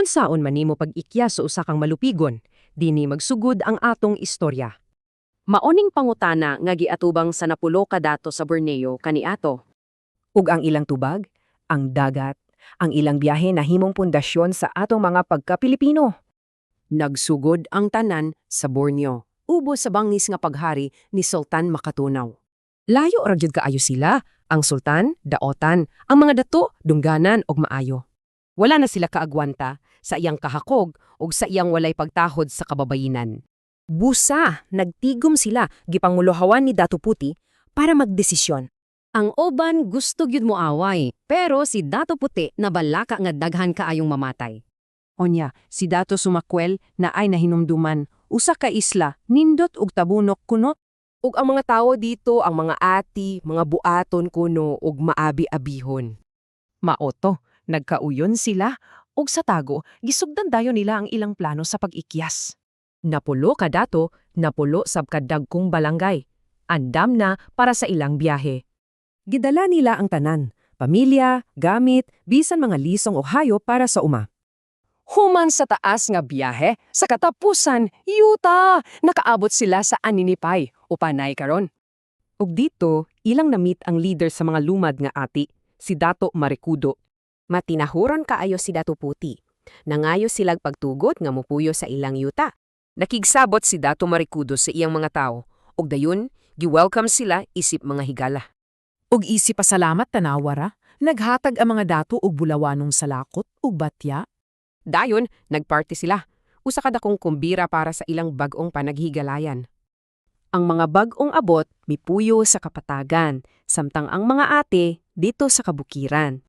Unsaon man nimo pag-ikya sa usa kang malupigon, dini magsugod ang atong istorya. Maoning pangutana nga giatubang sa napulo ka dato sa Borneo kaniadto. Ug ang ilang tubag, ang dagat, ang ilang biyahe na himong pundasyon sa atong mga pagka-Pilipino. Nagsugod ang tanan sa Borneo, ubos sa bangis nga paghari ni Sultan Makatunaw. Layo ra gyud kaayo sila, ang sultan, daotan, ang mga dato, dungganan og maayo. Wala na sila kaagwanta sa iyang kahakog ug sa iyang walay pagtahod sa kababayinan. Busa, nagtigom sila gipanguluhawan ni Dato Puti para magdesisyon. Ang oban gusto gyud mo away, pero si Dato Puti nabalaka nga daghan kaayong mamatay. Onya, si Dato Sumakwel na ay nahinumduman, usa ka isla, nindot ug tabunok kuno. Ug ang mga tawo dito, ang mga ati, mga buaton kuno ug maabi-abihon. Maoto, nagkauyon sila, ug sa tago, gisugdan dayon nila ang ilang plano sa pag-ikyas. Napulo ka dato, napulo sab kadagkong balangay. Andam na para sa ilang biyahe. Gidala nila ang tanan, pamilya, gamit, bisan mga lisong o hayop para sa uma. Human sa taas nga biyahe, sa katapusan, yuta! Nakaabot sila sa Aninipay, upanay karon. Ug dito, ilang namit ang leader sa mga lumad nga ati, si Dato Marikudo. Matinahuron kaayo si Dato Puti. Nangayo silag pagtugot nga mupuyo sa ilang yuta. Nakigsabot si Dato Marikudo sa iyang mga tao, ug dayon, gi-welcome sila isip mga higala. Ug isip pasalamat tanawara, naghatag ang mga dato og bulawanong salakot ug batya. Dayon, nagparty sila. Usa ka dakong kumbira para sa ilang bag-ong panaghigalayan. Ang mga bag-ong abot mipuyo sa kapatagan, samtang ang mga ate dito sa kabukiran.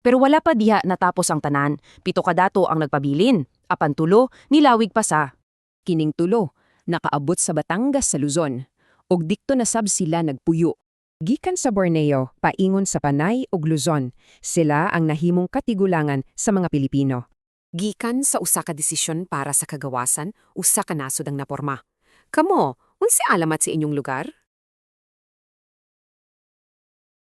Pero wala pa diha natapos ang tanan, 7 ka dato ang nagpabilin, apan tulo nilawig pa sa. Kining tulo, nakaabot sa Batangas sa Luzon, ug dikto na sab sila nagpuyo. Gikan sa Borneo, paingon sa Panay ug Luzon, sila ang nahimong katigulangan sa mga Pilipino. Gikan sa usa ka desisyon para sa kagawasan, usa ka nasod ang naporma. Kamo, unsa alamat sa inyong lugar?